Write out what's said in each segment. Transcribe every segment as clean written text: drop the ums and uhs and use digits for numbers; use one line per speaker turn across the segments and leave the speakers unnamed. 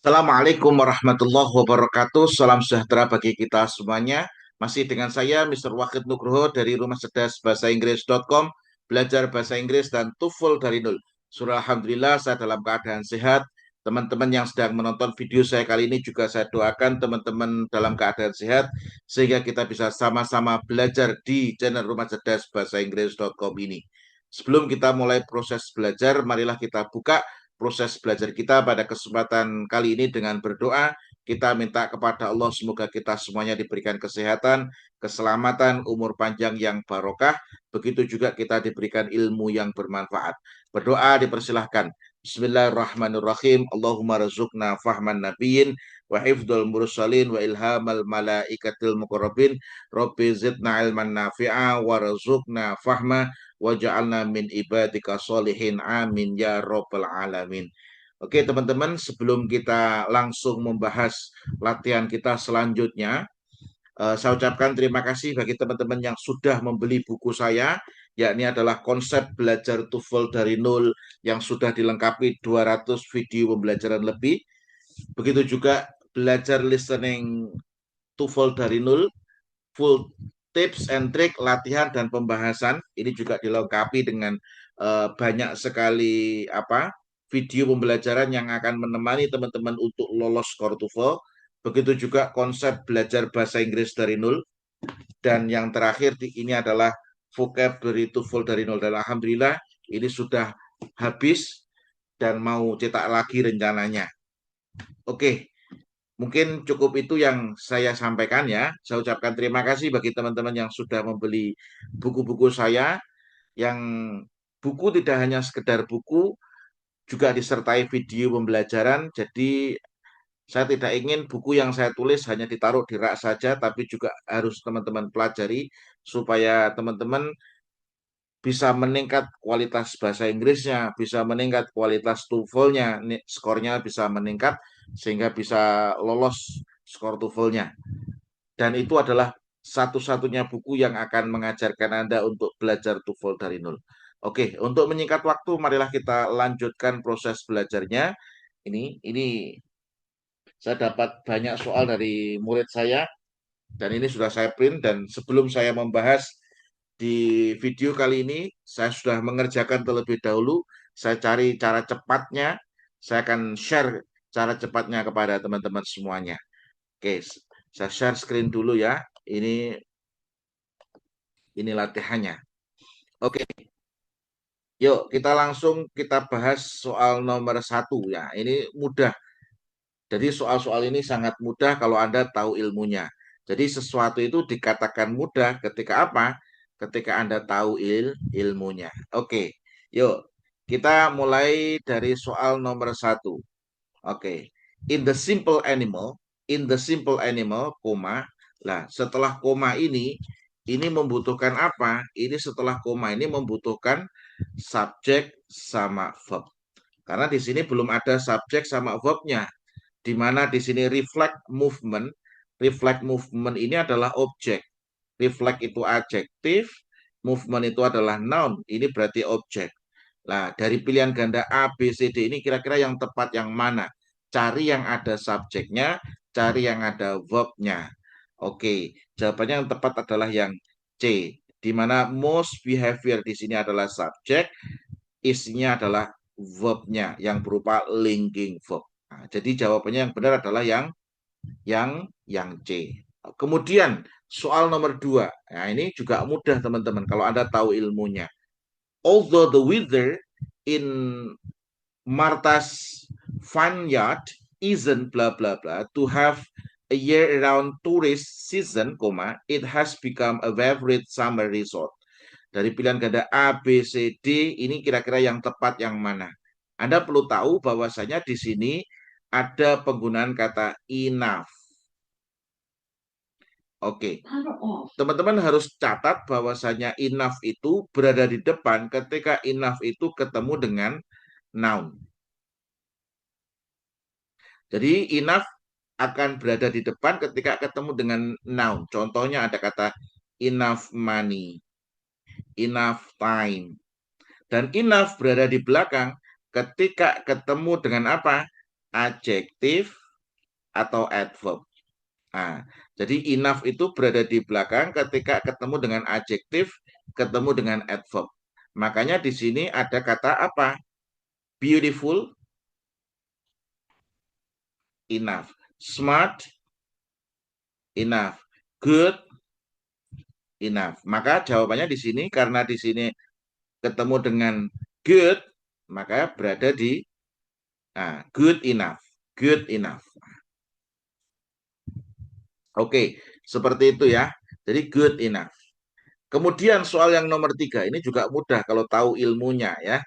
Assalamualaikum warahmatullahi wabarakatuh. Salam sejahtera bagi kita semuanya. Masih dengan saya, Mr. Wahid Nugroho dari Rumah Cerdas Bahasa Inggris.com, belajar bahasa Inggris dan TOEFL dari nol. Surah Alhamdulillah, saya dalam keadaan sehat. Teman-teman yang sedang menonton video saya kali ini juga saya doakan teman-teman dalam keadaan sehat, sehingga kita bisa sama-sama belajar di channel Rumah Cerdas Bahasa Inggris.com ini. Sebelum kita mulai proses belajar, marilah kita buka proses belajar kita pada kesempatan kali ini dengan berdoa. Kita minta kepada Allah semoga kita semuanya diberikan kesehatan, keselamatan, umur panjang yang barokah. Begitu juga kita diberikan ilmu yang bermanfaat. Berdoa dipersilahkan. Bismillahirrahmanirrahim. Allahumma razukna fahman nabiyyin wa hifdzul mursalin wa ilhamal malaikatil muqarrabin. Rabbi zidna ilman nafi'a wa razukna fahma waj'alna min ibadika solihin amin ya robbal alamin. Oke teman-teman, sebelum kita langsung membahas latihan kita selanjutnya, saya ucapkan terima kasih bagi teman-teman yang sudah membeli buku saya, yakni adalah konsep belajar TOEFL dari nol yang sudah dilengkapi 200 video pembelajaran lebih. Begitu juga belajar listening TOEFL dari nol, full tips and trick latihan dan pembahasan. Ini juga dilengkapi dengan banyak sekali video pembelajaran yang akan menemani teman-teman untuk lolos skor TOEFL. Begitu juga konsep belajar bahasa Inggris dari nol. Dan yang terakhir ini adalah vocab dari TOEFL dari nol. Dan alhamdulillah ini sudah habis dan mau cetak lagi rencananya. Oke, mungkin cukup itu yang saya sampaikan ya. Saya ucapkan terima kasih bagi teman-teman yang sudah membeli buku-buku saya, yang buku tidak hanya sekedar buku, juga disertai video pembelajaran. Jadi saya tidak ingin buku yang saya tulis hanya ditaruh di rak saja, tapi juga harus teman-teman pelajari supaya teman-teman bisa meningkat kualitas bahasa Inggrisnya, bisa meningkat kualitas TOEFL-nya, skornya bisa meningkat sehingga bisa lolos skor TOEFL-nya. Dan itu adalah satu-satunya buku yang akan mengajarkan Anda untuk belajar TOEFL dari nol. Oke, untuk menyingkat waktu, marilah kita lanjutkan proses belajarnya. Ini saya dapat banyak soal dari murid saya, dan ini sudah saya print. Dan sebelum saya membahas di video kali ini, saya sudah mengerjakan terlebih dahulu. Saya cari cara cepatnya. Saya akan share cara cepatnya kepada teman-teman semuanya. Oke, saya share screen dulu ya. Ini latihannya. Oke, yuk kita langsung kita bahas soal nomor satu ya. Ini mudah. Jadi soal-soal ini sangat mudah kalau Anda tahu ilmunya. Jadi sesuatu itu dikatakan mudah ketika apa? Ketika Anda tahu ilmunya. Oke, yuk kita mulai dari soal nomor satu. Oke, in the simple animal, koma. Lah, setelah koma ini membutuhkan apa? Ini setelah koma ini membutuhkan subjek sama verb. Karena di sini belum ada subjek sama verbnya, di mana di sini reflect movement ini adalah objek, reflect itu adjektif, movement itu adalah noun, ini berarti objek. Nah, dari pilihan ganda A, B, C, D ini kira-kira yang tepat yang mana? Cari yang ada subjeknya, cari yang ada verbnya. Oke, jawabannya yang tepat adalah yang C, di mana most behavior di sini adalah subjek, isinya adalah verbnya yang berupa linking verb. Nah, jadi jawabannya yang benar adalah yang C. Kemudian soal nomor 2. Nah, ini juga mudah teman-teman kalau Anda tahu ilmunya. Although the weather in Martha's vineyard isn't blah blah blah to have a year-round tourist season, it has become a favorite summer resort. Dari pilihan ganda A, B, C, D, ini kira-kira yang tepat yang mana? Anda perlu tahu bahwasanya di sini ada penggunaan kata enough. Oke, teman-teman harus catat bahwasanya enough itu berada di depan ketika enough itu ketemu dengan noun. Jadi enough akan berada di depan ketika ketemu dengan noun. Contohnya ada kata enough money, enough time. Dan enough berada di belakang ketika ketemu dengan apa? adjektif, atau adverb. Nah, jadi enough itu berada di belakang ketika ketemu dengan adjektif, ketemu dengan adverb. Makanya di sini ada kata apa? Beautiful, enough. Smart, enough. Good, enough. Maka jawabannya di sini karena di sini ketemu dengan good, maka berada di good enough. Good enough. Oke, seperti itu ya. Jadi good enough. Kemudian soal yang nomor 3, ini juga mudah kalau tahu ilmunya ya.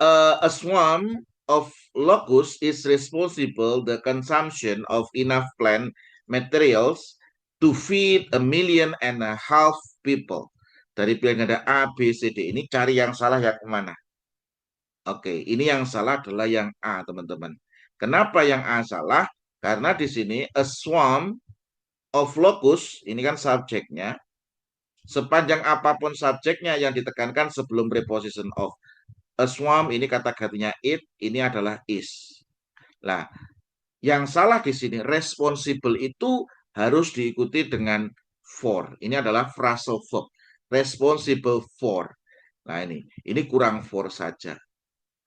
A swarm of locusts is responsible the consumption of enough plant materials to feed 1,500,000 people. Dari pilihan ada A, B, C, D. Ini cari yang salah yang mana? Oke, ini yang salah adalah yang A, teman-teman. Kenapa yang A salah? Karena di sini a swarm of locust, ini kan subjeknya. Sepanjang apapun subjeknya yang ditekankan sebelum preposition of. A swarm ini kata gantinya it, ini adalah is. Nah, yang salah di sini responsible itu harus diikuti dengan for. Ini adalah phrasal verb. Responsible for. Nah, ini kurang for saja.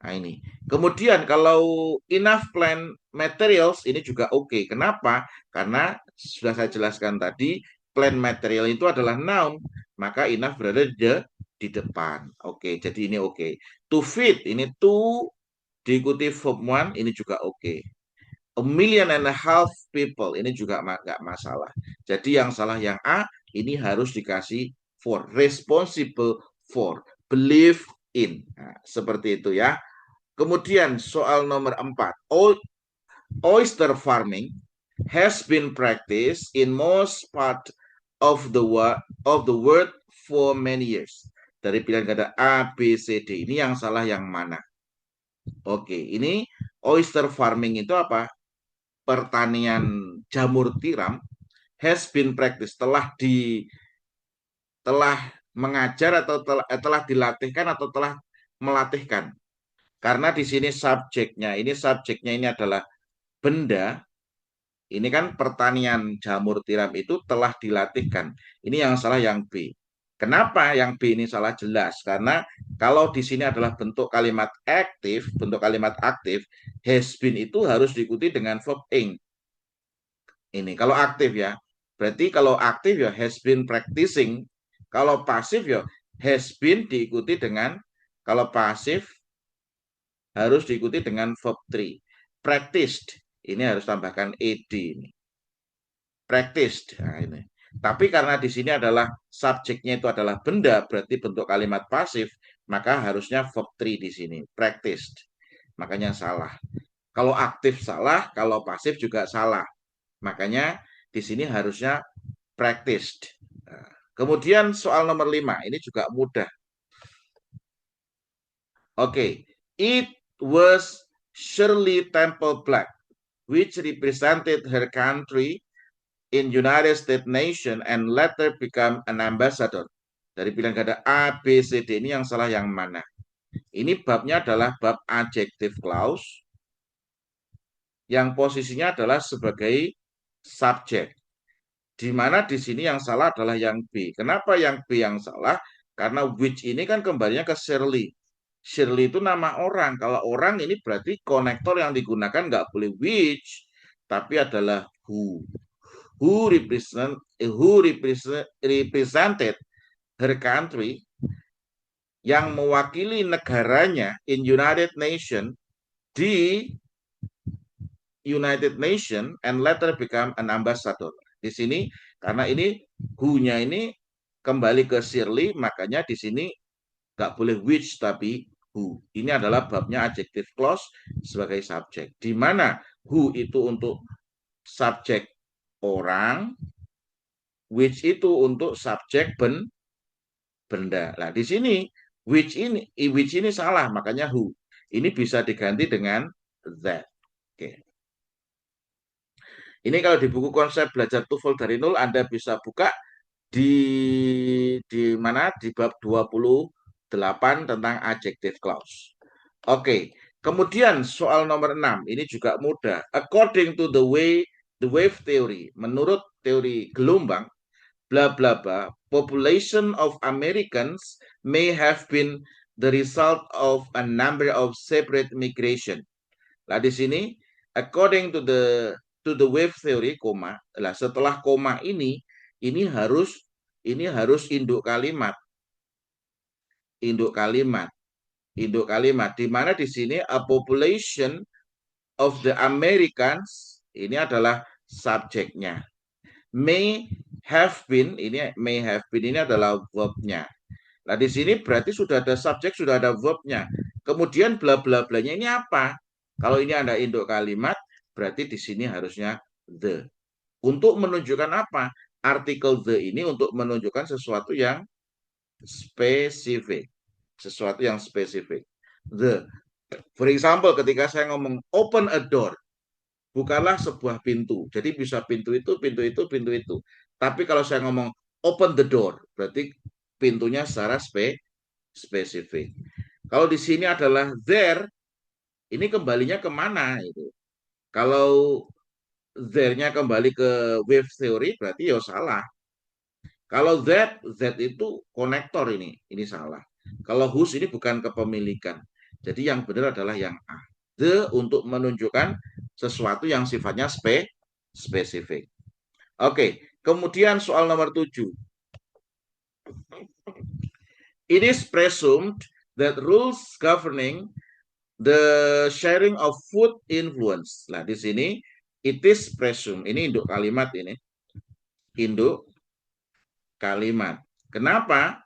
Nah, ini. Kemudian kalau enough plant materials ini juga oke. Kenapa? Karena sudah saya jelaskan tadi, plant material itu adalah noun, maka enough berada di depan. Oke, jadi ini oke. To feed ini to diikuti verb one ini juga oke. 1,500,000 people ini juga nggak masalah. Jadi yang salah yang A ini harus dikasih for, responsible for, believe in. Nah, seperti itu ya. Kemudian soal nomor 4. Oyster farming has been practiced in most part of the world for many years. Dari pilihan kata A, B, C, D. Ini yang salah yang mana? Oke, ini oyster farming itu apa? Pertanian jamur tiram has been practiced, telah mengajar atau telah dilatihkan atau telah melatihkan. Karena di sini subjeknya ini adalah benda. Ini kan pertanian jamur tiram itu telah dilatihkan. Ini yang salah yang B. Kenapa yang B ini salah? Jelas. Karena kalau di sini adalah bentuk kalimat aktif, has been itu harus diikuti dengan verb ing. Ini kalau aktif ya. Berarti kalau aktif ya has been practicing. Kalau pasif ya has been diikuti dengan, kalau pasif harus diikuti dengan verb 3. Practiced. Ini harus tambahkan ed ini. Practiced. Nah, ini. Tapi karena di sini adalah subjeknya itu adalah benda, berarti bentuk kalimat pasif, maka harusnya verb 3 di sini. Practiced. Makanya salah. Kalau aktif salah, kalau pasif juga salah. Makanya di sini harusnya practiced. Nah, kemudian soal nomor 5, ini juga mudah. Oke, it was Shirley Temple Black, which represented her country in United States Nation and later become an ambassador. Dari pilihan kata A, B, C, D, ini yang salah yang mana? Ini babnya adalah bab adjective clause, yang posisinya adalah sebagai subjek. Di mana di sini yang salah adalah yang B. Kenapa yang B yang salah? Karena which ini kan kembalinya ke Shirley. Shirley itu nama orang. Kalau orang ini berarti konektor yang digunakan nggak boleh which, tapi adalah who. Who represented her country, yang mewakili negaranya in United Nation, di United Nation and later become an ambassador. Di sini karena ini who-nya ini kembali ke Shirley, makanya di sini nggak boleh which tapi who. Ini adalah babnya adjective clause sebagai subjek. Di mana who itu untuk subjek orang, which itu untuk subjek benda. Nah, di sini which ini salah, makanya who. Ini bisa diganti dengan that. Oke. Ini kalau di buku konsep belajar TOEFL dari nol, Anda bisa buka di mana? Di bab 28 tentang adjective clause. Oke, Kemudian soal nomor 6, ini juga mudah. According to the wave theory, menurut teori gelombang, bla bla bla, population of Americans may have been the result of a number of separate migration. Nah, di sini according to the wave theory, koma. Lah, setelah koma ini harus induk kalimat, induk kalimat, induk kalimat. Di mana di sini a population of the Americans ini adalah subjeknya. May have been ini adalah verbnya. Nah, di sini berarti sudah ada subjek, sudah ada verbnya. Kemudian bla bla blanya ini apa? Kalau ini ada induk kalimat, berarti di sini harusnya the. Untuk menunjukkan apa? Artikel the ini untuk menunjukkan sesuatu yang spesifik. Sesuatu yang spesifik. The. For example, ketika saya ngomong open a door, bukalah sebuah pintu. Jadi bisa pintu itu, pintu itu, pintu itu. Tapi kalau saya ngomong open the door, berarti pintunya secara spesifik. Kalau di sini adalah there, ini kembalinya kemana itu? Kalau there-nya kembali ke wave theory, berarti ya salah. Kalau Z itu konektor ini salah. Kalau whose ini bukan kepemilikan. Jadi yang benar adalah yang A. The untuk menunjukkan sesuatu yang sifatnya spesifik. Oke, kemudian soal nomor 7. It is presumed that rules governing the sharing of food influence. Nah, di sini it is presumed. Ini induk kalimat ini. Induk kalimat. Kenapa?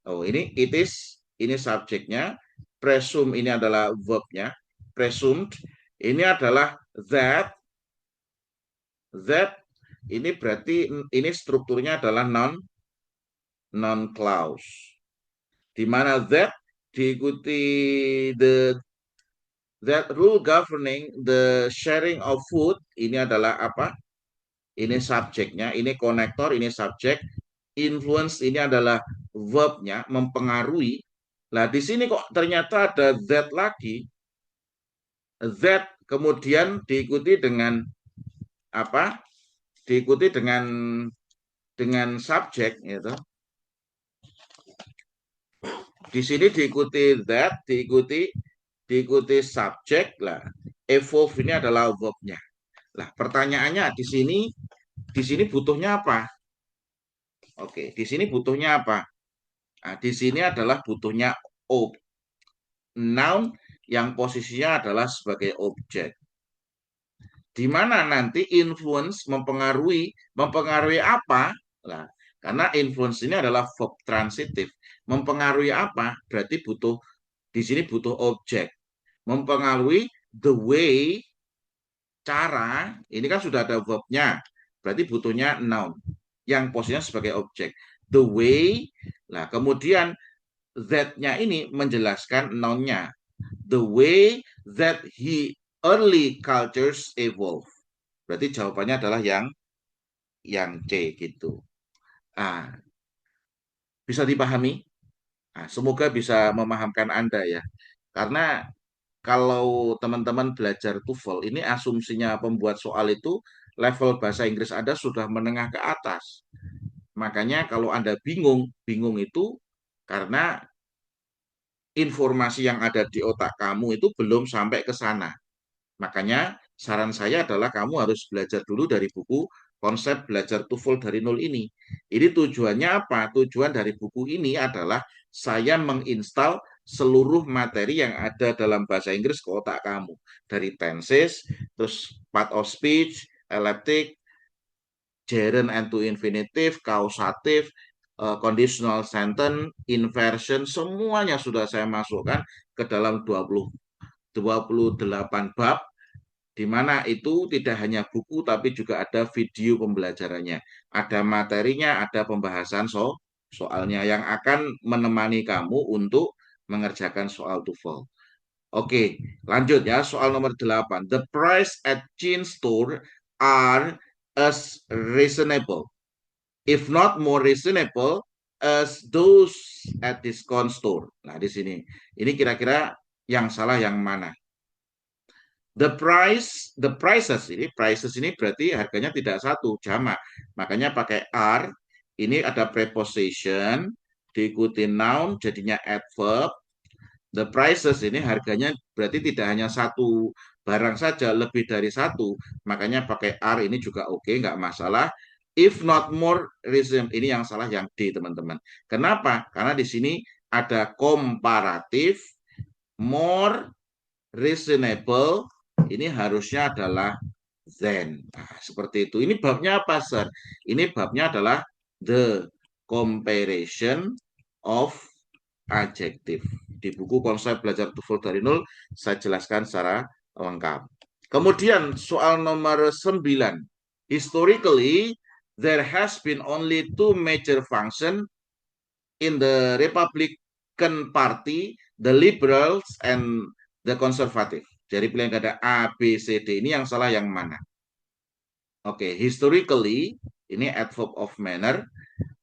Oh, ini it is, ini subjeknya. Presume ini adalah verbnya. Presumed ini adalah that. That ini berarti ini strukturnya adalah non clause. Di mana that diikuti that rule governing the sharing of food ini adalah apa? Ini subjeknya, ini konektor, ini subjek. Influence ini adalah verbnya, mempengaruhi. Nah, di sini kok ternyata ada that lagi. That kemudian diikuti dengan apa? Diikuti dengan subjek gitu. Di sini diikuti that, diikuti subjek lah. Evolve ini adalah verbnya. Lah, pertanyaannya di sini butuhnya apa? Oke, di sini butuhnya apa? Nah, di sini adalah butuhnya noun yang posisinya adalah sebagai objek. Di mana nanti influence mempengaruhi apa? Nah, karena influence ini adalah verb transitif. Mempengaruhi apa? Berarti di sini butuh objek. Mempengaruhi the way, cara, ini kan sudah ada verbnya. Berarti butuhnya noun yang posisinya sebagai objek. The way, nah kemudian that-nya ini menjelaskan noun-nya. The way that early cultures evolve. Berarti jawabannya adalah yang C gitu. Ah, bisa dipahami? Nah, semoga bisa memahamkan Anda ya. Karena kalau teman-teman belajar TOEFL, ini asumsinya pembuat soal itu level bahasa Inggris Anda sudah menengah ke atas. Makanya kalau Anda bingung itu karena informasi yang ada di otak kamu itu belum sampai ke sana. Makanya saran saya adalah kamu harus belajar dulu dari buku konsep belajar TOEFL dari nol ini. Ini tujuannya apa? Tujuan dari buku ini adalah saya menginstal seluruh materi yang ada dalam bahasa Inggris ke otak kamu. Dari tenses, terus part of speech, elliptic, gerund and to infinitive, causative, conditional sentence, inversion, semuanya sudah saya masukkan ke dalam 28 bab, di mana itu tidak hanya buku tapi juga ada video pembelajarannya. Ada materinya, ada pembahasan soalnya yang akan menemani kamu untuk mengerjakan soal TOEFL. Oke, lanjut ya, soal nomor 8. The price at chain store are as reasonable, if not more reasonable, as those at discount store. Nah, di sini. Ini kira-kira yang salah yang mana? The prices ini berarti harganya tidak satu, jamak. Makanya pakai are. Ini ada preposition, diikuti noun, jadinya adverb. The prices ini harganya berarti tidak hanya satu barang saja, lebih dari satu. Makanya pakai are ini juga oke, nggak masalah. If not more reason, ini yang salah yang D, teman-teman. Kenapa? Karena di sini ada komparatif, more reasonable, ini harusnya adalah then. Nah, seperti itu. Ini babnya apa, Sir? Ini babnya adalah the comparison of adjective. Di buku konsep belajar TOEFL dari nol, saya jelaskan secara lengkap. Kemudian soal nomor 9. Historically, there has been only two major functions in the Republican Party, the Liberals and the Conservative. Jadi pilihan kata A, B, C, D. Ini yang salah yang mana? Oke, historically, ini adverb of manner.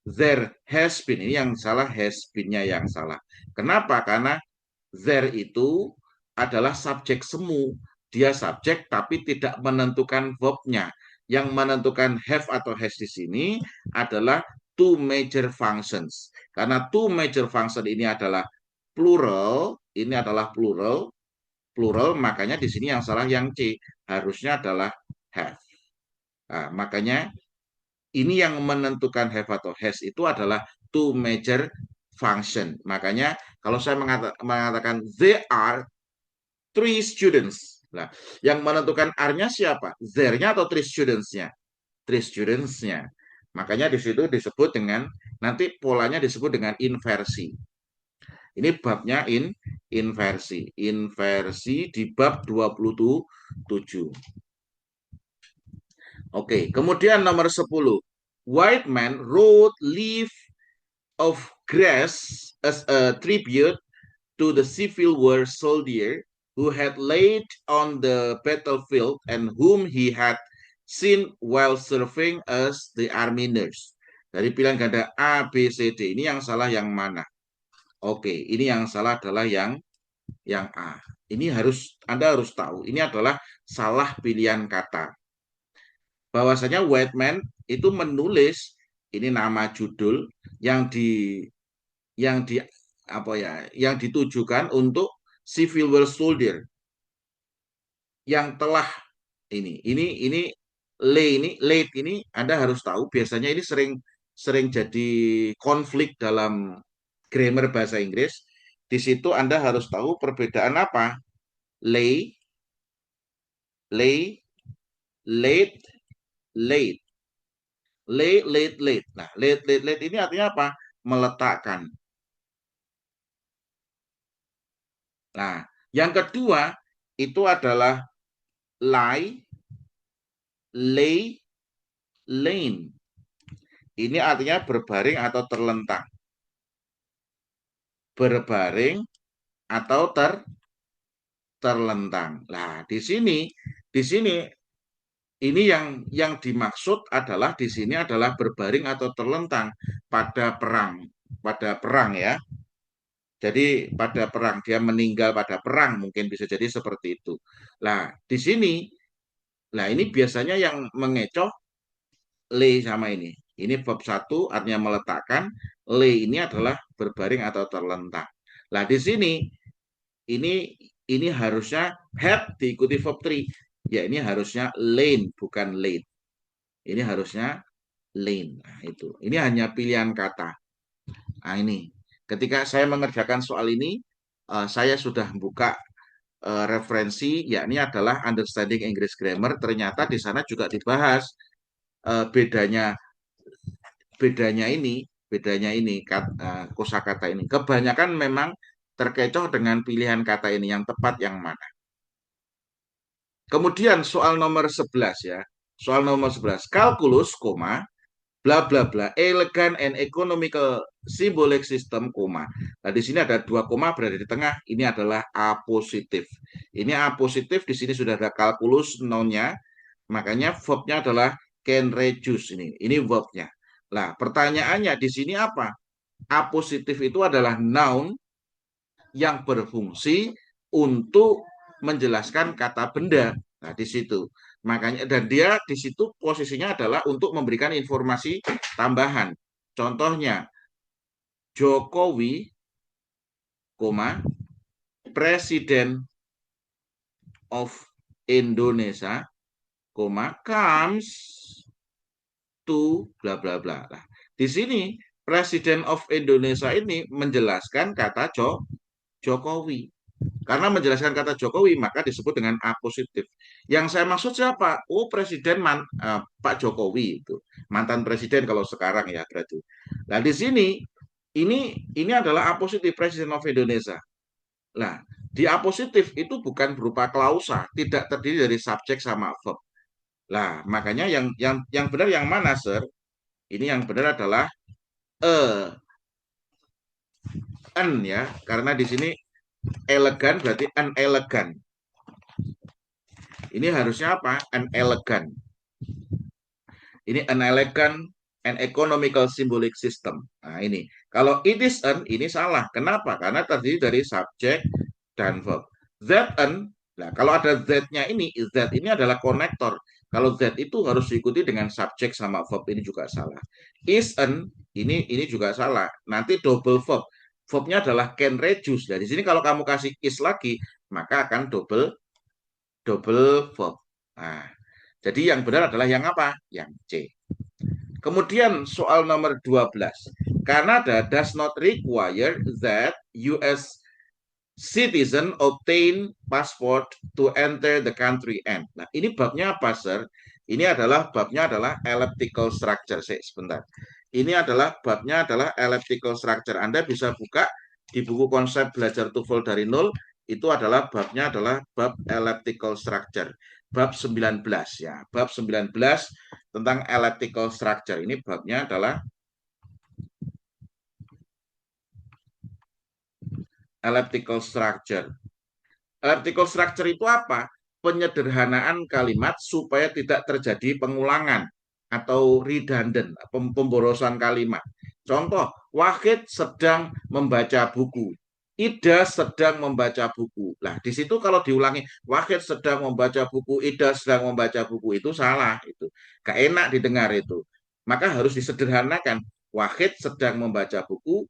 There has been, ini yang salah, has been-nya yang salah. Kenapa? Karena there itu adalah subjek semu. Dia subjek tapi tidak menentukan verb-nya. Yang menentukan have atau has di sini adalah two major functions. Karena two major function ini adalah plural, plural, makanya di sini yang salah yang C. Harusnya adalah have. Nah, makanya ini yang menentukan have atau has itu adalah two major function. Makanya kalau saya mengatakan there are three students. Nah, yang menentukan are-nya siapa? There-nya atau three students-nya? Three students-nya. Makanya di situ disebut dengan, nanti polanya disebut dengan inversi. Ini babnya inversi. Inversi di bab 27. Oke, kemudian nomor 10. White man wrote leaf of grass as a tribute to the Civil War soldier who had laid on the battlefield and whom he had seen while serving as the army nurse. Dari pilihan ganda A, B, C, D. Ini yang salah yang mana? Oke, ini yang salah adalah yang A. Ini Anda harus tahu. Ini adalah salah pilihan kata. Bahwasanya Whiteman itu menulis ini nama judul yang yang ditujukan untuk Civil War soldier yang telah ini late ini Anda harus tahu, biasanya ini sering jadi konflik dalam grammar bahasa Inggris. Di situ Anda harus tahu perbedaan apa? Lay, late, late. Late. Nah, late ini artinya apa? Meletakkan. Nah, yang kedua itu adalah lie, lay, lane. Ini artinya berbaring atau terlentang. Berbaring atau terlentang. Nah, di sini ini yang dimaksud adalah di sini adalah berbaring atau terlentang pada perang ya. Jadi pada perang, dia meninggal pada perang, mungkin bisa jadi seperti itu. Nah, di sini, ini biasanya yang mengecoh lay sama ini. Ini verb 1 artinya meletakkan, lay ini adalah berbaring atau terlentang. Nah, di sini ini harusnya have diikuti verb 3. Ya, ini harusnya lane bukan late. Ini harusnya lane. Nah, itu. Ini hanya pilihan kata. Nah, ini. Ketika saya mengerjakan soal ini, saya sudah buka referensi, yakni adalah Understanding English Grammar. Ternyata di sana juga dibahas bedanya kosakata ini. Kebanyakan memang terkecoh dengan pilihan kata ini, yang tepat yang mana. Kemudian soal nomor 11 ya. Soal nomor 11, kalkulus, bla bla bla, elegant and economical symbolic system, Nah, di sini ada 2 koma berada di tengah. Ini adalah A positif. Ini A positif, di sini sudah ada kalkulus noun-nya. Makanya verb-nya adalah can reduce ini. Ini verb-nya. Nah, pertanyaannya di sini apa? A positif itu adalah noun yang berfungsi untuk menjelaskan kata benda. Nah, di situ. Makanya dan dia di situ posisinya adalah untuk memberikan informasi tambahan. Contohnya Jokowi, Presiden of Indonesia, comes to bla bla bla. Nah, di sini Presiden of Indonesia ini menjelaskan kata Jokowi. Karena menjelaskan kata Jokowi, maka disebut dengan apositif. Yang saya maksud siapa? Oh, Presiden Pak Jokowi itu. Mantan Presiden kalau sekarang ya berarti. Nah, di sini ini adalah apositif Presiden of Indonesia. Nah, di apositif itu bukan berupa klausa, tidak terdiri dari subjek sama verb. Lah, makanya yang benar yang mana, Sir? Ini yang benar adalah an ya, karena di sini elegan berarti unelegan. Ini harusnya apa? Unelegan. Ini unelegan and economical symbolic system. Nah, ini. Kalau it is an, ini salah. Kenapa? Karena terdiri dari subjek dan verb. That an, nah kalau ada that-nya ini, that ini adalah konektor. Kalau that itu harus diikuti dengan subjek sama verb, ini juga salah. Is an, ini juga salah. Nanti double verb. Verbnya adalah can reduce. Nah, di sini kalau kamu kasih is lagi, maka akan double verb. Nah, jadi yang benar adalah yang apa? Yang C. Kemudian soal nomor 12. Canada does not require that US citizen obtain passport to enter the country and. Nah, ini babnya apa, Sir? Ini adalah babnya adalah elliptical structure. Sebentar. Ini adalah babnya adalah elliptical structure. Anda bisa buka di buku konsep belajar TOEFL dari nol, itu adalah babnya adalah bab elliptical structure. Bab 19 ya. Bab 19 tentang elliptical structure. Ini babnya adalah elliptical structure. Elliptical structure itu apa? Penyederhanaan kalimat supaya tidak terjadi pengulangan atau redundant, pemborosan kalimat. Contoh, Wahid sedang membaca buku. Ida sedang membaca buku. Nah, di situ kalau diulangi, Wahid sedang membaca buku, Ida sedang membaca buku, itu salah. Itu gak enak didengar itu. Maka harus disederhanakan. Wahid sedang membaca buku,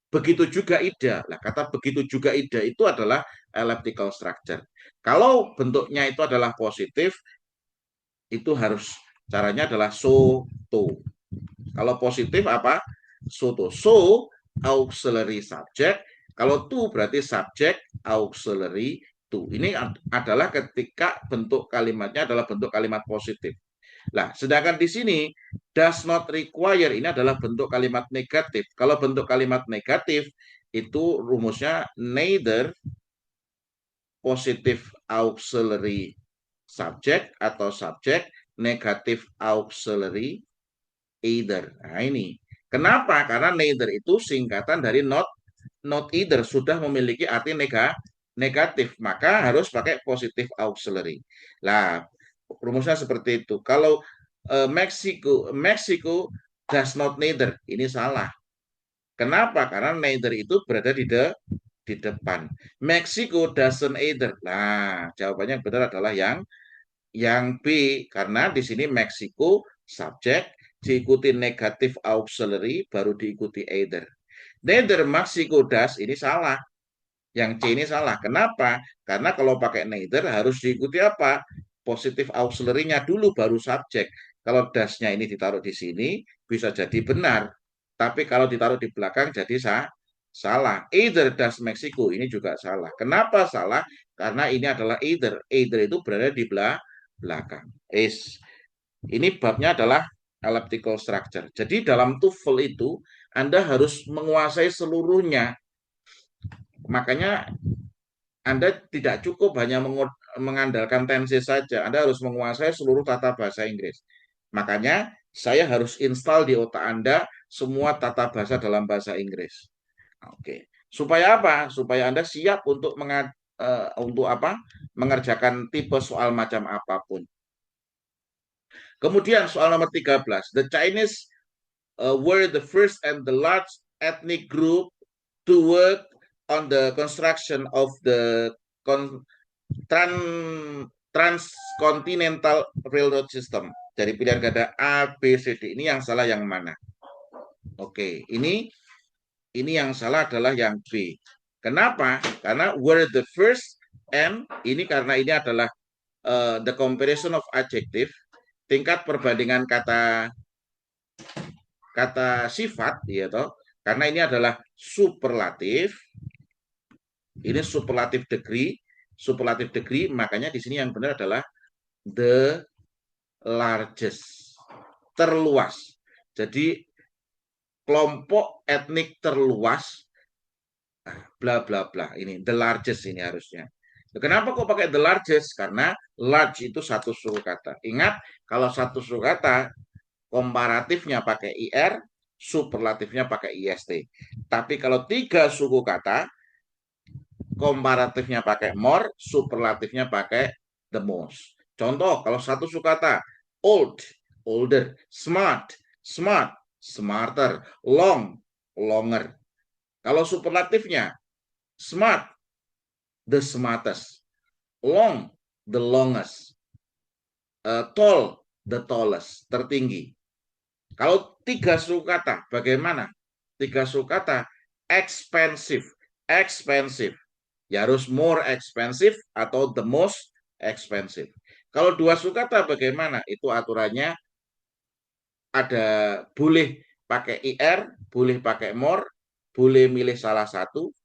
begitu juga Ida. Nah, kata begitu juga Ida itu adalah elliptical structure. Kalau bentuknya itu adalah positif, itu harus caranya adalah so, to. Kalau positif apa? So, to. So, auxiliary subject. Kalau to berarti subject auxiliary to. Ini adalah ketika bentuk kalimatnya adalah bentuk kalimat positif. Nah, sedangkan di sini does not require ini adalah bentuk kalimat negatif. Kalau bentuk kalimat negatif itu rumusnya neither positive auxiliary subject atau subject negatif auxiliary either. Nah, ini. Kenapa? Karena neither itu singkatan dari not either, sudah memiliki arti negatif, maka harus pakai positive auxiliary. Nah, rumusnya seperti itu. Kalau Mexico does not neither, ini salah. Kenapa? Karena neither itu berada di depan. Mexico doesn't either. Nah, jawabannya yang benar adalah yang B, karena di sini Mexico subjek diikuti negatif auxiliary baru diikuti either. Neither Mexico does, ini salah. Yang C ini salah. Kenapa? Karena kalau pakai neither harus diikuti apa? Positif auxiliary-nya dulu baru subjek. Kalau das-nya ini ditaruh di sini bisa jadi benar. Tapi kalau ditaruh di belakang jadi salah. Either does Mexico ini juga salah. Kenapa salah? Karena ini adalah either. Either itu berada di belakang. Ini babnya adalah elliptical structure. Jadi dalam TOEFL itu Anda harus menguasai seluruhnya. Makanya Anda tidak cukup hanya mengandalkan tenses saja. Anda harus menguasai seluruh tata bahasa Inggris. Makanya saya harus install di otak Anda semua tata bahasa dalam bahasa Inggris. Oke. Supaya apa? Supaya Anda siap untuk mengerjakan tipe soal macam apapun. Kemudian soal nomor 13. The Chinese were the first and the large ethnic group to work on the construction of the Tran Transcontinental Railroad System. Dari pilihan ganda A, B, C, D. Ini yang salah yang mana? Oke, ini yang salah adalah yang B. Kenapa? Karena were the first and ini karena ini adalah the comparison of adjective, tingkat perbandingan kata sifat, ya toh. Karena ini adalah superlatif. Ini superlatif degree, makanya di sini yang benar adalah the largest, terluas. Jadi kelompok etnik terluas, bla bla bla. Ini the largest ini harusnya. Kenapa kok pakai the largest? Karena large itu satu suku kata. Ingat, kalau satu suku kata komparatifnya pakai IR, superlatifnya pakai IST. Tapi kalau tiga suku kata, komparatifnya pakai more, superlatifnya pakai the most. Contoh, kalau satu suku kata old, older, smart, smart, smarter, long, longer. Kalau superlatifnya smart, the smartest, long, the longest, tall, the tallest, tertinggi. Kalau tiga suku kata, bagaimana? Tiga suku kata expensive, expensive. Ya harus more expensive atau the most expensive. Kalau dua suku kata bagaimana? Itu aturannya ada boleh pakai IR, boleh pakai more, boleh milih salah satu.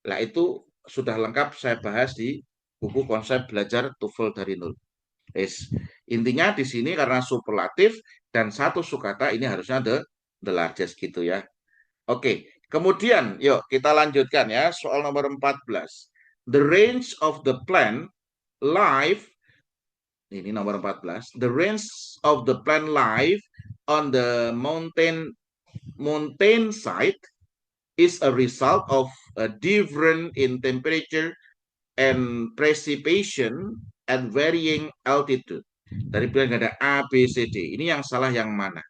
Nah itu sudah lengkap saya bahas di buku konsep belajar TOEFL dari nol. Yes. Intinya di sini karena superlatif dan satu sukata ini harusnya the largest gitu ya. Oke, kemudian yuk kita lanjutkan ya soal nomor 14. The range of the plant life, ini nomor 14. The range of the plant life on the mountain side is a result of a difference in temperature and precipitation and varying altitude. Dari pilihan ada A, B, C, D. Ini yang salah yang mana?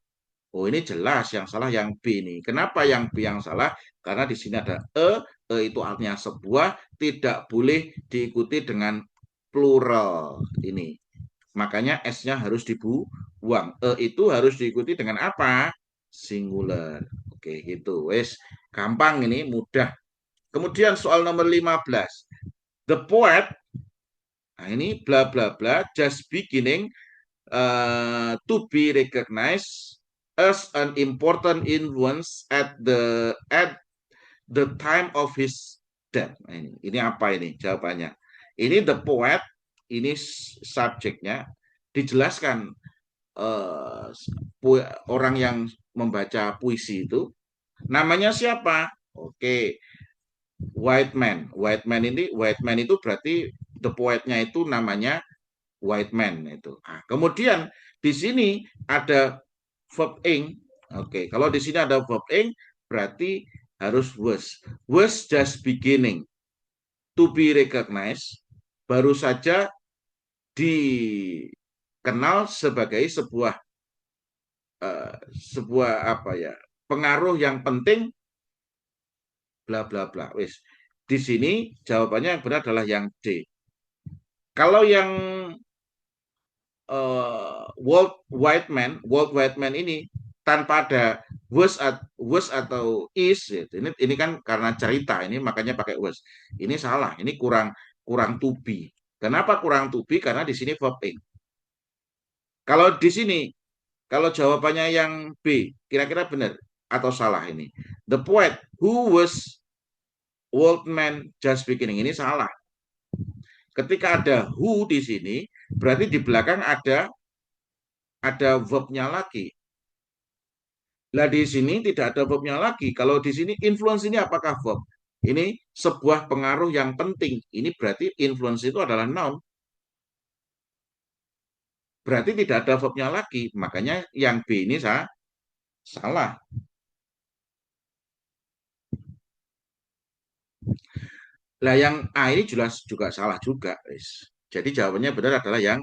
Oh, ini jelas yang salah yang B nih. Kenapa yang B yang salah? Karena di sini ada E itu artinya sebuah, tidak boleh diikuti dengan plural ini. Makanya S-nya harus dibuang. Itu harus diikuti dengan apa? Singular. Oke, gitu. Wes, gampang ini, mudah. Kemudian soal nomor 15. The poet, nah ini bla bla bla, just beginning to be recognized as an important influence at the time of his death. Nah, ini apa ini jawabannya? Ini the poet, ini subjeknya dijelaskan orang yang membaca puisi itu namanya siapa? Oke, White Man. White Man itu berarti the poetnya itu namanya White Man itu. Nah, kemudian di sini ada verb ing. Oke, kalau di sini ada verb ing berarti harus was just beginning to be recognized, baru saja dikenal sebagai sebuah apa ya, pengaruh yang penting bla bla bla. Wis. Di sini jawabannya yang benar adalah yang D. Kalau yang Walt Whiteman ini tanpa ada was atau is, gitu. Ini kan karena cerita ini makanya pakai was. Ini salah, ini kurang to be. Kenapa kurang to be? Karena di sini verb ing. Kalau di sini, kalau jawabannya yang B, kira-kira benar atau salah ini? The poet who was Walt Man just beginning, ini salah. Ketika ada who di sini, berarti di belakang ada verbnya lagi. Nah, di sini tidak ada verbnya lagi. Kalau di sini influence ini apakah verb? Ini sebuah pengaruh yang penting. Ini berarti influence itu adalah noun. Berarti tidak ada verbnya lagi. Makanya yang B ini salah. Nah, yang A ini jelas juga salah juga. Jadi jawabannya benar adalah yang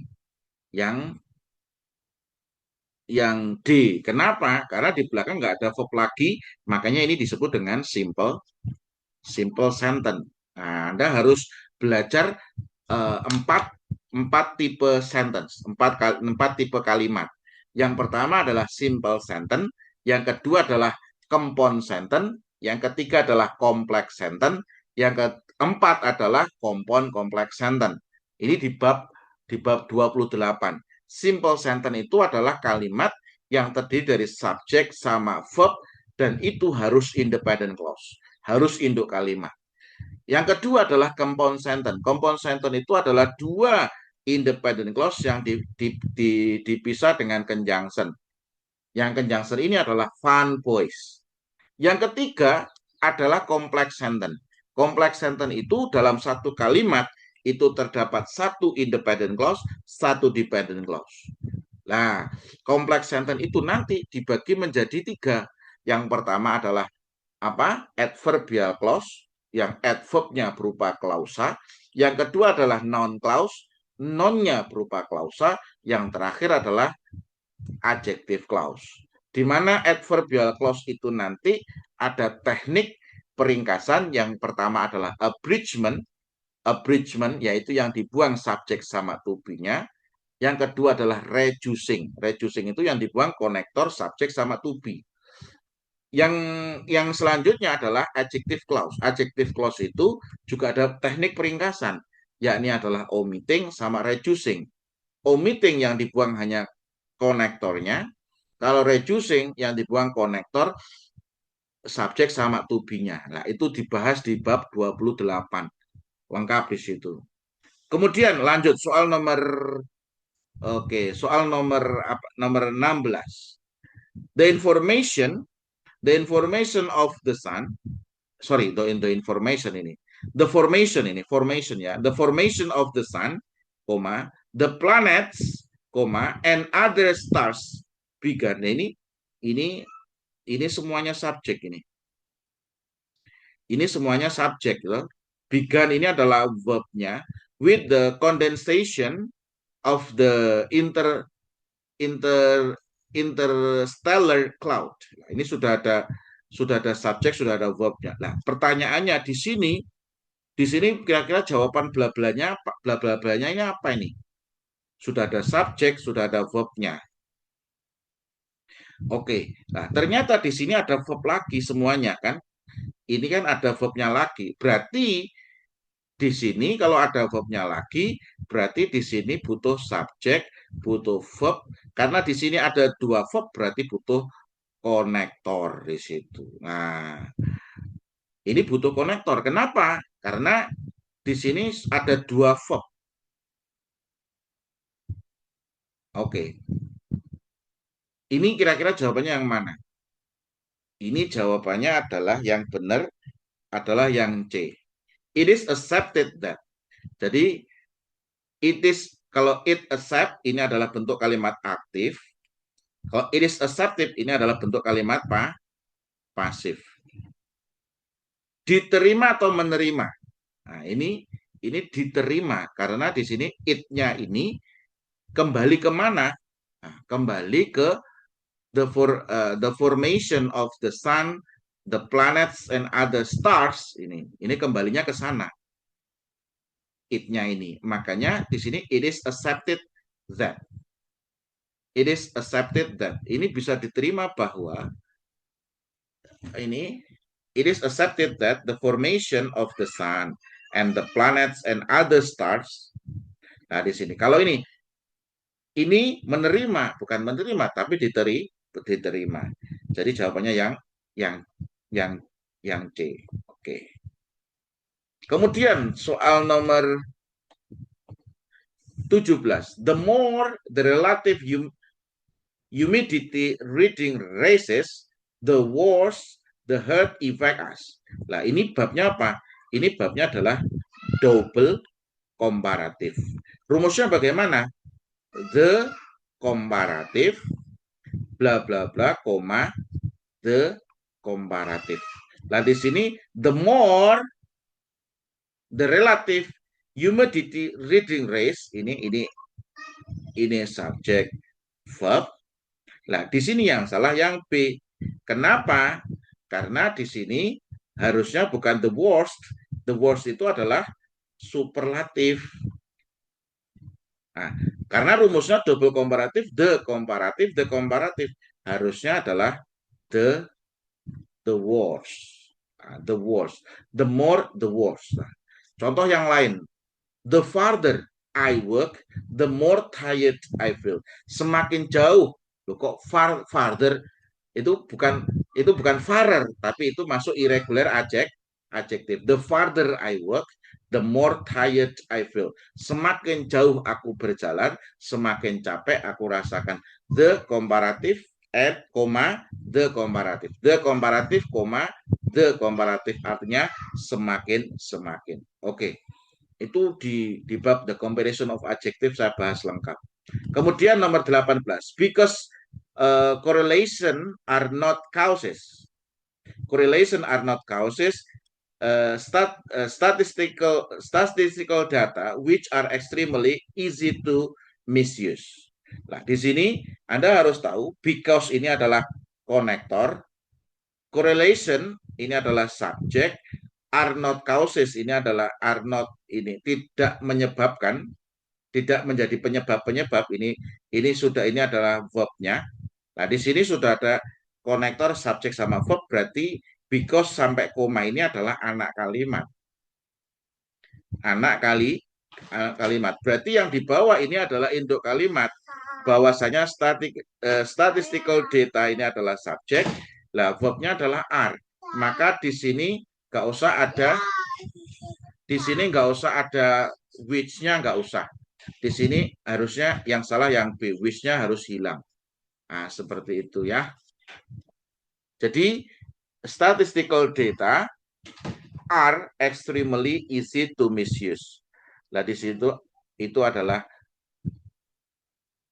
D. Kenapa? Karena di belakang nggak ada verb lagi, makanya ini disebut dengan simple sentence. Nah, Anda harus belajar empat tipe sentence, empat tipe kalimat. Yang pertama adalah simple sentence, yang kedua adalah compound sentence, yang ketiga adalah complex sentence, yang keempat adalah compound complex sentence. Ini di bab 28. Simple sentence itu adalah kalimat yang terdiri dari subjek sama verb dan itu harus independent clause, harus induk kalimat. Yang kedua adalah compound sentence. Compound sentence itu adalah dua independent clause yang dipisah dengan conjunction. Yang conjunction ini adalah fun voice. Yang ketiga adalah complex sentence. Complex sentence itu dalam satu kalimat itu terdapat satu independent clause, satu dependent clause. Nah, complex sentence itu nanti dibagi menjadi tiga. Yang pertama adalah apa? Adverbial clause, yang adverbnya berupa klausa. Yang kedua adalah noun clause, nounnya berupa klausa. Yang terakhir adalah adjective clause. Di mana adverbial clause itu nanti ada teknik peringkasan. Yang pertama adalah abridgment. Abridgment yaitu yang dibuang subjek sama to be-nya. Yang kedua adalah reducing. Reducing itu yang dibuang konektor subjek sama to be. Yang selanjutnya adalah adjective clause. Adjective clause itu juga ada teknik peringkasan, yakni adalah omitting sama reducing. Omitting yang dibuang hanya konektornya, kalau reducing yang dibuang konektor subjek sama to be-nya. Nah, itu dibahas di bab 28. Lengkap di situ. Kemudian lanjut soal nomor nomor 16. The information of the sun, sorry, the information ini, the formation ini, formation ya, the formation of the sun, the planets, and other stars began. Ini semuanya subjek ini. Ini semuanya subjek loh. Began ini adalah verbnya with the condensation of the interstellar cloud. Nah, ini sudah ada subjek, sudah ada verbnya. Nah, pertanyaannya di sini kira-kira jawaban bla-blanya ini apa ini? Sudah ada subjek, sudah ada verbnya. Oke, nah ternyata di sini ada verb lagi semuanya kan? Ini kan ada verbnya lagi. Berarti di sini kalau ada verbnya lagi, berarti di sini butuh subjek, butuh verb. Karena di sini ada dua verb, berarti butuh konektor di situ. Nah, ini butuh konektor. Kenapa? Karena di sini ada dua verb. Oke. Ini kira-kira jawabannya yang mana? Ini jawabannya adalah yang benar adalah yang C. It is accepted that. Jadi kalau it accept ini adalah bentuk kalimat aktif. Kalau it is accepted ini adalah bentuk kalimat pasif. Diterima atau menerima. Nah, ini diterima karena di sini it-nya ini kembali kemana? Nah, kembali ke the formation of the sun, the planets and other stars. Ini kembalinya ke sana. It-nya ini. Makanya di sini it is accepted that. It is accepted that. Ini bisa diterima bahwa it is accepted that the formation of the sun and the planets and other stars. Nah, di sini kalau ini menerima, bukan menerima tapi diterima. Jadi jawabannya yang C. Oke. Kemudian soal nomor 17. The more the relative humidity reading raises, the worse the herd effect us. Nah, ini babnya apa? Ini babnya adalah double komparatif. Rumusnya bagaimana? The comparative bla bla bla, the comparative. Nah, di sini the more the relative humidity reading rates, ini subjek verb. Nah, di sini yang salah yang B. Kenapa? Karena di sini harusnya bukan the worst. The worst itu adalah superlatif. Nah, karena rumusnya double komparatif, the komparatif harusnya adalah the worse. Nah, the worse. The more, the worse. Nah, contoh yang lain. The farther I work, the more tired I feel. Semakin jauh, loh kok farther itu bukan farer, tapi itu masuk irregular adjective. The farther I work, the more tired I feel. Semakin jauh aku berjalan, semakin capek aku rasakan. The comparative at, the comparative. The comparative, the comparative artinya semakin. Oke. Itu di bab the comparison of adjective saya bahas lengkap. Kemudian nomor 18, because correlation are not causes. Correlation are not causes. Statistical data which are extremely easy to misuse. Nah, di sini Anda harus tahu because ini adalah konektor, correlation ini adalah subjek, are not causes ini adalah are not ini tidak menyebabkan, tidak menjadi penyebab ini adalah verbnya. Nah, di sini sudah ada konektor subjek sama verb, berarti because sampai koma ini adalah anak kalimat. Kalimat. Berarti yang di bawah ini adalah induk kalimat. Bahwasanya statistical data ini adalah subjek, lah verbnya adalah are. Maka di sini nggak usah ada which-nya, nggak usah. Di sini harusnya yang salah yang B, which-nya harus hilang. Nah, seperti itu ya. Jadi statistical data are extremely easy to misuse. Nah, di situ itu adalah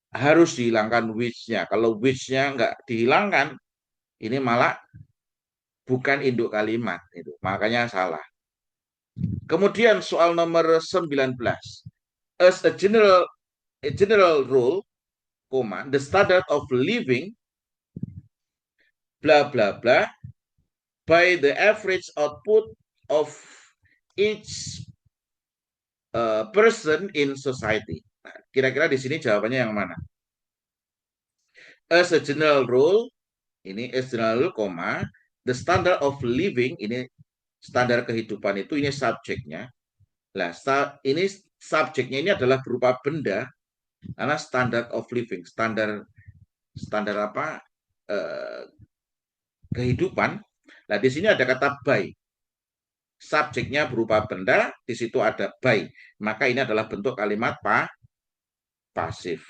harus dihilangkan which-nya. Kalau which-nya nggak dihilangkan, ini malah bukan induk kalimat. Itu. Makanya salah. Kemudian soal nomor 19. As a general rule, the standard of living, blah, blah, blah, by the average output of each person in society. Nah, kira-kira di sini jawabannya yang mana? As a general rule, ini as general rule, the standard of living, ini standar kehidupan itu, ini subjeknya. Nah, ini subjeknya ini adalah berupa benda, karena standard of living, standar apa? Kehidupan. Nah, di sini ada kata by. Subjeknya berupa benda, di situ ada by. Maka ini adalah bentuk kalimat pasif.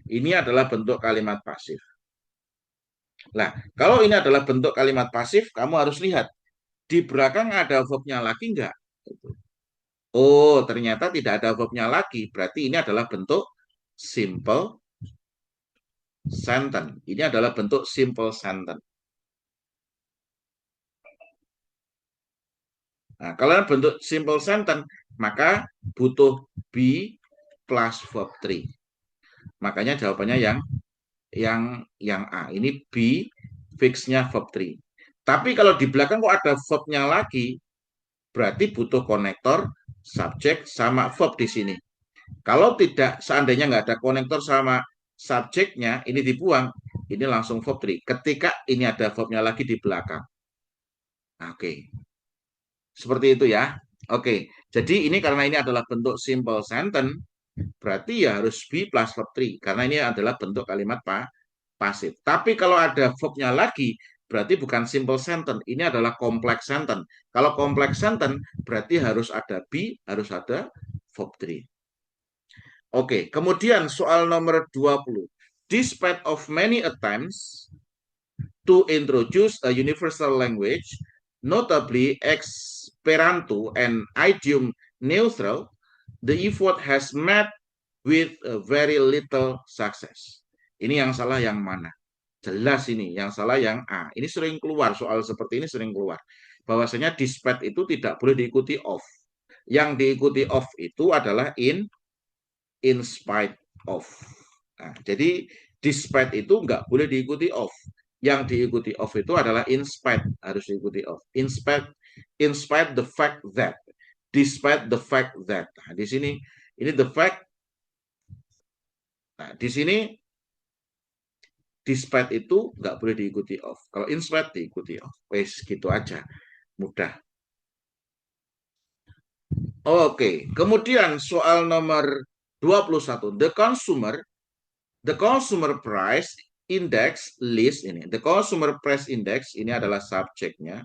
Ini adalah bentuk kalimat pasif. Nah, kalau ini adalah bentuk kalimat pasif, kamu harus lihat di belakang ada verbnya lagi enggak? Oh, ternyata tidak ada verbnya lagi. Berarti ini adalah bentuk simple sentence. Ini adalah bentuk simple sentence. Nah, kalau bentuk simple sentence, maka butuh be plus verb 3. Makanya jawabannya yang A. Ini be fixnya verb 3. Tapi kalau di belakang kok ada verbnya lagi, berarti butuh konektor, subjek, sama verb di sini. Kalau tidak, seandainya nggak ada konektor sama subjeknya, ini dibuang, ini langsung verb 3. Ketika ini ada verbnya lagi di belakang. Oke. Seperti itu ya. Oke. Jadi ini karena ini adalah bentuk simple sentence, berarti ya harus be plus verb 3. Karena ini adalah bentuk kalimat pasif. Tapi kalau ada verbnya lagi, berarti bukan simple sentence. Ini adalah complex sentence. Kalau complex sentence, berarti harus ada be, harus ada verb 3. Oke, kemudian soal nomor 20. Despite of many attempts to introduce a universal language, notably Esperanto and idiom neutral, the effort has met with very little success. Ini yang salah yang mana? Jelas ini, yang salah yang A. Ini sering keluar, soal seperti ini sering keluar. Bahwasanya despite itu tidak boleh diikuti of. Yang diikuti of itu adalah in spite of. Nah, jadi despite itu nggak boleh diikuti of. Yang diikuti of itu adalah in spite, harus diikuti of. In spite the fact that. Despite the fact that. Nah, di sini ini the fact Nah, di sini despite itu nggak boleh diikuti of. Kalau in spite diikuti of. Wes gitu aja. Mudah. Oke, kemudian soal nomor 21. The consumer price index list ini. The consumer price index ini adalah subjeknya.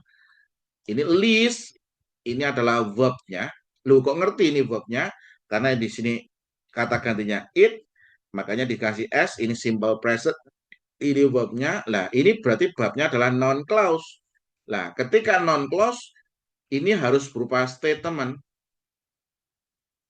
Ini list ini adalah verbnya. Lu kok ngerti ini verbnya? Karena di sini kata gantinya it, makanya dikasih s, ini simple present, ini verbnya. Lah, ini berarti verbnya adalah non clause. Lah, ketika non clause ini harus berupa statement.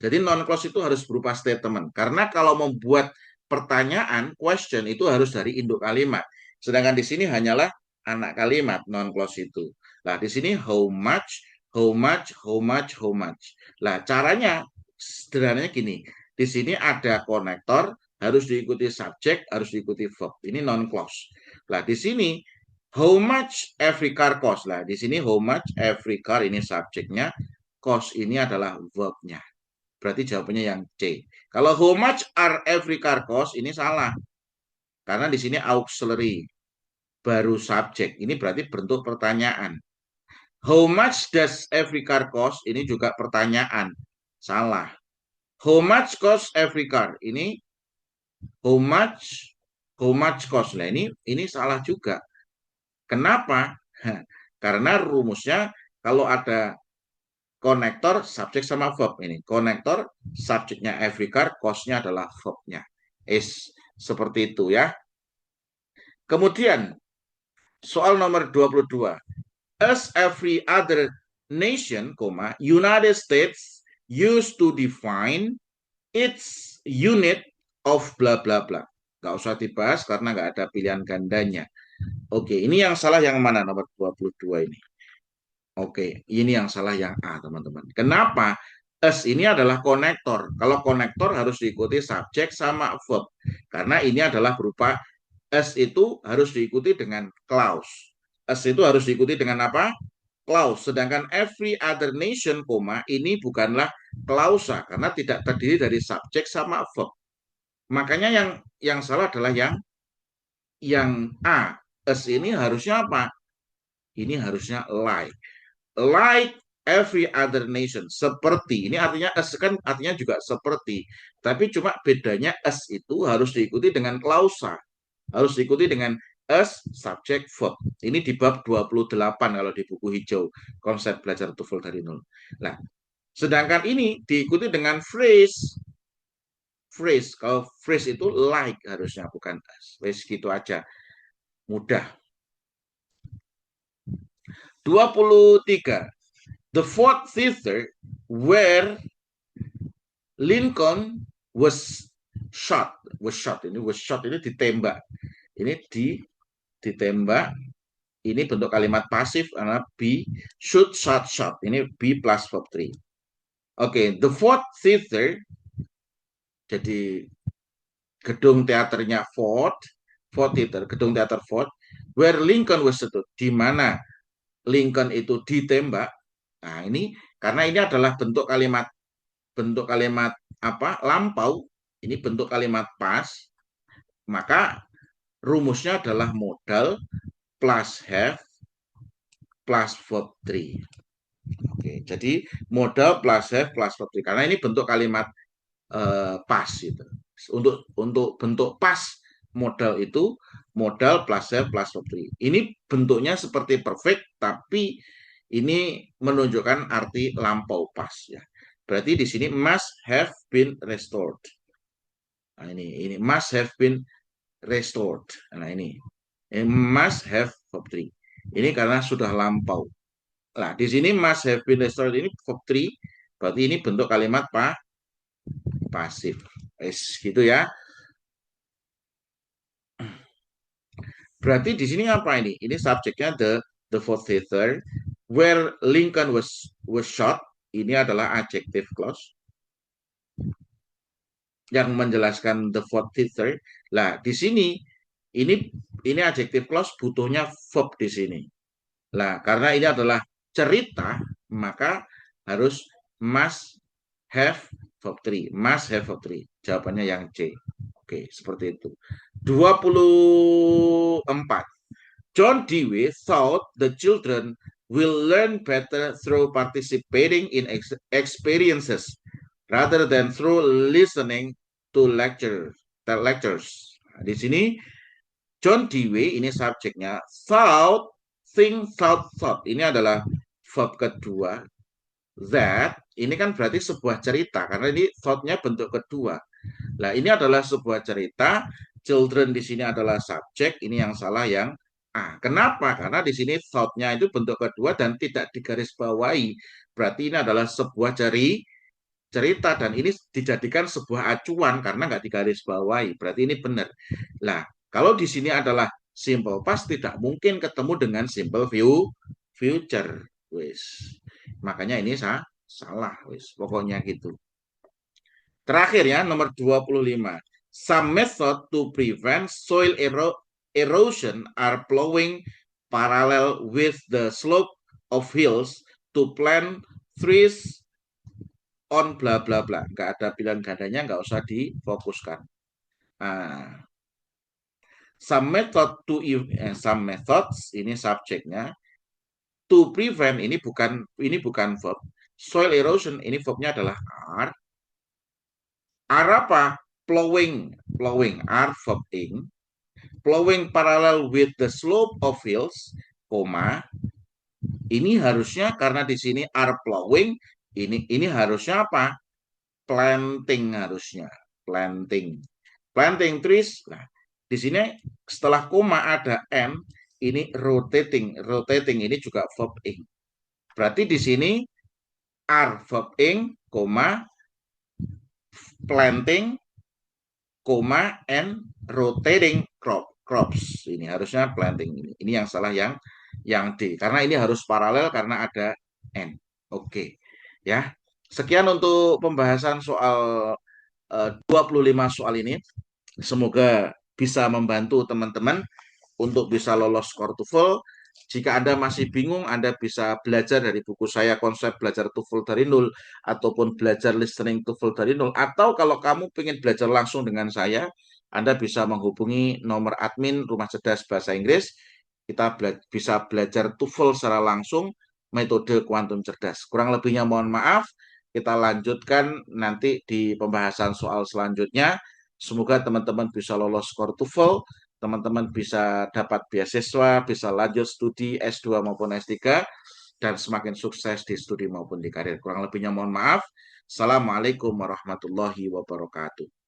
Jadi non clause itu harus berupa statement. Karena kalau membuat pertanyaan, question itu harus dari induk kalimat. Sedangkan di sini hanyalah anak kalimat non clause itu. Nah, di sini how much, how much, how much, how much. Lah, caranya sederhananya gini. Di sini ada konektor, harus diikuti subjek, harus diikuti verb. Ini non clause. Lah, di sini how much every car cost. Lah, di sini how much every car ini subjeknya, cost ini adalah verbnya. Berarti jawabannya yang C. Kalau how much are every car cost, ini salah. Karena di sini auxiliary, baru subjek. Ini berarti bentuk pertanyaan. How much does every car cost? Ini juga pertanyaan. Salah. How much cost every car? Ini how much cost. Nah, ini salah juga. Kenapa? Karena rumusnya kalau ada konektor subjek sama verb ini. Konektor subjeknya every car, cost-nya adalah verbnya. Seperti itu ya. Kemudian soal nomor 22. As every other nation, United States used to define its unit of bla bla bla. Gak usah dibahas karena nggak ada pilihan gandanya. Oke, ini yang salah yang mana nomor 22 ini? Oke, ini yang salah yang A, teman-teman. Kenapa? As ini adalah konektor. Kalau konektor harus diikuti subjek sama verb. Karena ini adalah berupa as itu harus diikuti dengan clause. As itu harus diikuti dengan apa? Clause. Sedangkan every other nation, ini bukanlah klausa karena tidak terdiri dari subjek sama verb. Makanya yang salah adalah yang A. As ini harusnya apa? Ini harusnya like every other nation, seperti. Ini artinya as kan artinya juga seperti, tapi cuma bedanya as itu harus diikuti dengan klausa, harus diikuti dengan as subject verb. Ini di bab 28 kalau di buku hijau konsep belajar TOEFL dari nol. Nah, sedangkan ini diikuti dengan phrase. Kalau phrase itu like harusnya, bukan as. Wes gitu aja, mudah. 23. The fourth theater where Lincoln was shot. Ini ditembak. Ini ditembak. Ini bentuk kalimat pasif karena be shoot shot shot. Ini be plus verb 3. Oke, the fourth theater. Jadi gedung teaternya Ford Theater, gedung teater Ford, where Lincoln was shot, di mana Lincoln itu ditembak. Nah, ini karena ini adalah bentuk kalimat apa? Lampau. Ini bentuk kalimat past. Maka rumusnya adalah modal plus have plus verb 3. Oke, jadi modal plus have plus verb 3 karena ini bentuk kalimat past itu. Untuk bentuk past modal itu modal plus have plus verb 3. Ini bentuknya seperti perfect tapi ini menunjukkan arti lampau past ya. Berarti di sini must have been restored. Nah, ini must have been restored. Nah, ini must have verb 3. Ini karena sudah lampau. Nah, di sini must have been restored ini verb 3. Berarti ini bentuk kalimat pasif. Gitu ya. Berarti di sini apa ini? Ini subjeknya the fourth theater where Lincoln was shot. Ini adalah adjective clause yang menjelaskan the fourth theater. Lah, di sini ini adjective clause butuhnya verb di sini. Lah, karena ini adalah cerita, maka harus must have verb 3. Must have verb 3. Jawabannya yang C. Oke, seperti itu. 24. John Dewey thought the children will learn better through participating in experiences rather than through listening to lectures. Nah, di sini John Dewey ini subjeknya, thought, think, thought. Ini adalah verb kedua. That ini kan berarti sebuah cerita karena ini thought-nya bentuk kedua. Nah, ini adalah sebuah cerita, children di sini adalah subjek, ini yang salah yang A. Kenapa? Karena di sini thought-nya itu bentuk kedua dan tidak digarisbawahi. Berarti ini adalah sebuah cerita dan ini dijadikan sebuah acuan karena nggak digarisbawahi. Berarti ini benar. Nah, kalau di sini adalah simple past tidak mungkin ketemu dengan simple future. Wis. Makanya ini salah, wis. Pokoknya gitu. Terakhir ya, nomor 25. Some method to prevent soil erosion are plowing parallel with the slope of hills to plant trees on bla bla bla. Nggak ada pilihan gandanya, nggak usah difokuskan. Nah, some methods ini subjeknya. To prevent ini bukan verb. Soil erosion ini verbnya adalah are. Are apa? Plowing are verb ing. Plowing parallel with the slope of hills, koma. Ini harusnya karena di sini are plowing, ini harusnya apa? Planting harusnya. Planting trees. Nah, di sini setelah koma ada n, ini rotating. Rotating ini juga verb ing. Berarti di sini are verb ing, koma, planting, koma, and rotating crops. Ini harusnya planting ini. Ini yang salah yang D. Karena ini harus paralel karena ada n. Oke. Ya. Sekian untuk pembahasan soal 25 soal ini. Semoga bisa membantu teman-teman untuk bisa lolos skor TOEFL. Jika Anda masih bingung, Anda bisa belajar dari buku saya konsep belajar TOEFL dari nol ataupun belajar listening TOEFL dari nol. Atau kalau kamu ingin belajar langsung dengan saya, Anda bisa menghubungi nomor admin Rumah Cerdas Bahasa Inggris. Kita bisa belajar TOEFL secara langsung metode kuantum cerdas. Kurang lebihnya mohon maaf. Kita lanjutkan nanti di pembahasan soal selanjutnya. Semoga teman-teman bisa lolos skor TOEFL, teman-teman bisa dapat beasiswa, bisa lanjut studi S2 maupun S3, dan semakin sukses di studi maupun di karir. Kurang lebihnya mohon maaf. Assalamualaikum warahmatullahi wabarakatuh.